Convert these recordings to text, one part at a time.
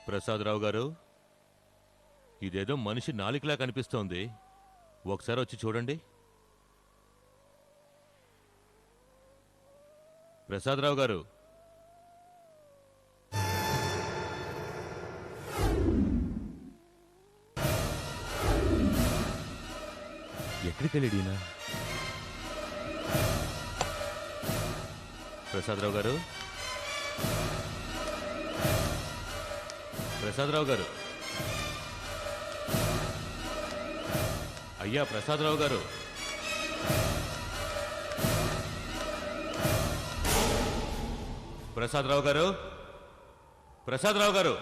ప్రసాదరావు గారు, ఇదేదో మనిషి నాలికలా కనిపిస్తోంది. ఒకసారి వచ్చి చూడండి. ప్రసాదరావు గారు, ఎక్కడికి వెళ్ళాడీనా? ప్రసాదరావు గారు, ప్రసాదరావు గారు, అయ్యా ప్రసాదరావు గారు, ప్రసాదరావు గారు, ప్రసాదరావు గారు,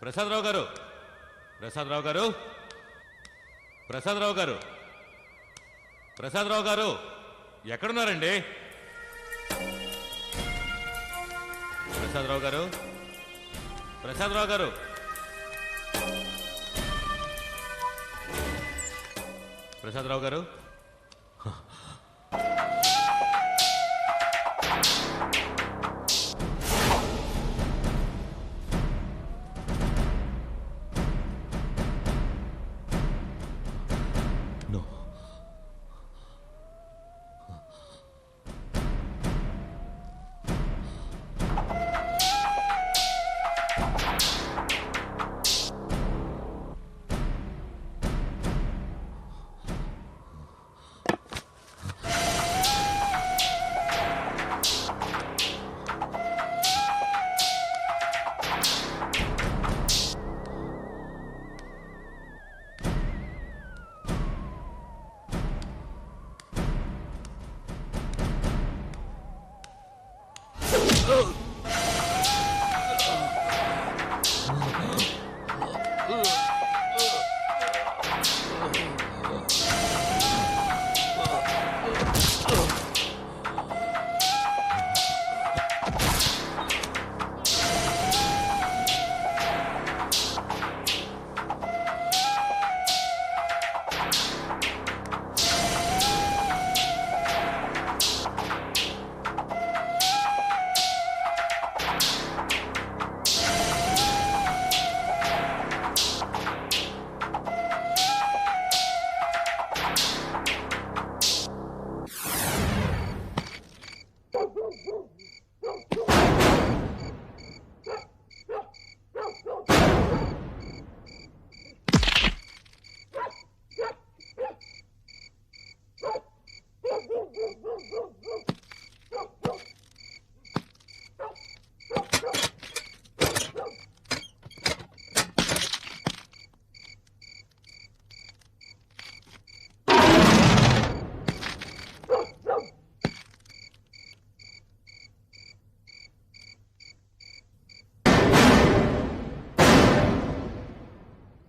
ప్రసాదరావు గారు, ప్రసాదరావు గారు, ప్రసాదరావు గారు, ప్రసాదరావు గారు, ఎక్కడున్నారండి? ప్రసాదరావు గారు, ప్రసాదరావు గారు, ప్రసాదరావు గారు, నో.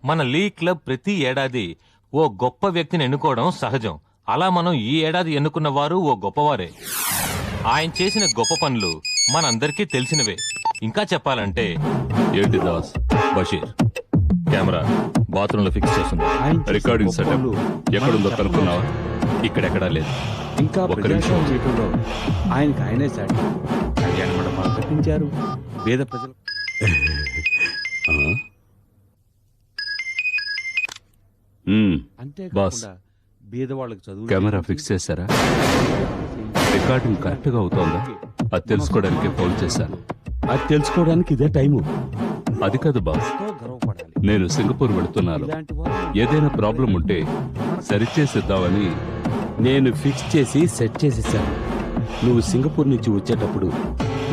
మన లీ క్లబ్ ప్రతి ఏడాది ఓ గొప్ప వ్యక్తిని ఎన్నుకోవడం సహజం. అలా మనం ఈ ఏడాది ఎన్నుకున్న వారు ఓ గొప్పవారే. ఆయన చేసిన గొప్ప పనులు మనందరికీ తెలిసినవే. ఇంకా చెప్పాలంటే ఏంటి దాస్? బషీర్, కెమెరా బాత్రూంలో ఫిక్స్ చేస్తుంది. రికార్డింగ్ సెటప్ ఎక్కడుందో కనుక్కున్నావా? ఇక్కడెక్కడా లేదు. ఇంకా ఒక్క నిమిషం. జీవితంలో ఆయనకి ఆయనే సాటి కళ్యాణ మండపాలు కట్టించారు. పేద ప్రజలు అంతేకాకుండా బీదవాళ్ళకి చదువు కెమెరా ఫిక్స్ చేశారా? రికార్డింగ్ కరెక్ట్ గా అవుతోందా? అది తెలుసుకోవడానికి ఫోన్ చేశాను. అది తెలుసుకోవడానికి ఇదే టైము. అది కాదు బాస్, గర్వపడాలి. నేను సింగపూర్ వెళుతున్నాను. ఇలాంటి వాళ్ళు ఏదైనా ప్రాబ్లం ఉంటే సరిచేసిద్దామని. నేను ఫిక్స్ చేసి సెట్ చేసేసాను. నువ్వు సింగపూర్ నుంచి వచ్చేటప్పుడు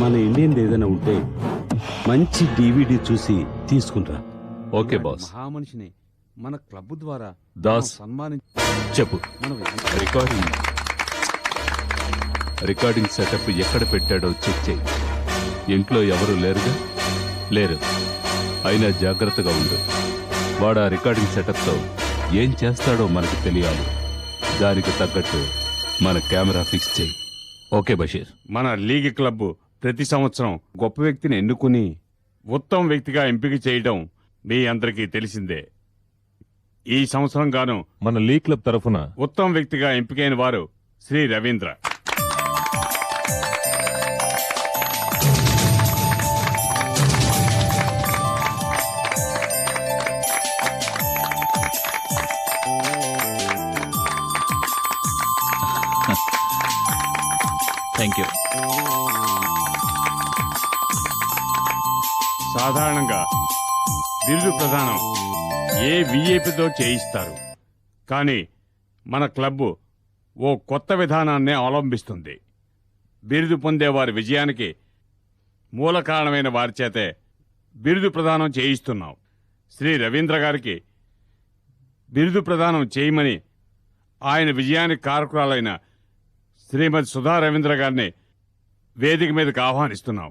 మన ఇండియన్ ఏదైనా ఉంటే మంచి DVD చూసి తీసుకుంటా. Okay boss. మహామనిషిని మన క్లబ్ ద్వారా దాస్, చెప్పు. మనం రికార్డింగ్ సెటప్ ఎక్కడ పెట్టాడో చెక్ చేయి. ఇంట్లో ఎవరు లేరుగా? లేరు. అయినా జాగ్రత్తగా ఉండు. వాడు ఆ రికార్డింగ్ సెటప్తో ఏం చేస్తాడో మనకు తెలియాలి. దానికి తగ్గట్టు మన కెమెరా ఫిక్స్ చేయి. ఓకే బషీర్. మన లీగ్ క్లబ్ ప్రతి సంవత్సరం గొప్ప వ్యక్తిని ఎన్నుకుని ఉత్తమ వ్యక్తిగా ఎంపిక చేయడం మీ అందరికీ తెలిసిందే. ఈ సంవత్సరం గాను మన లీగ్ క్లబ్ తరఫున ఉత్తమ వ్యక్తిగా ఎంపికైన వారు శ్రీ రవీంద్ర. సాధారణంగా బిరుదు ప్రదానం ఏ విఐపితో చేయిస్తారు, కానీ మన క్లబ్బు ఓ కొత్త విధానాన్నే అవలంబిస్తుంది. బిరుదు పొందే వారి విజయానికి మూల కారణమైన వారి చేతే బిరుదు ప్రదానం చేయిస్తున్నాం. శ్రీ రవీంద్ర గారికి బిరుదు ప్రదానం చేయమని ఆయన విజయానికి కారకురాలైన శ్రీమతి సుధా రవీంద్ర గారిని వేదిక మీదకి ఆహ్వానిస్తున్నాం.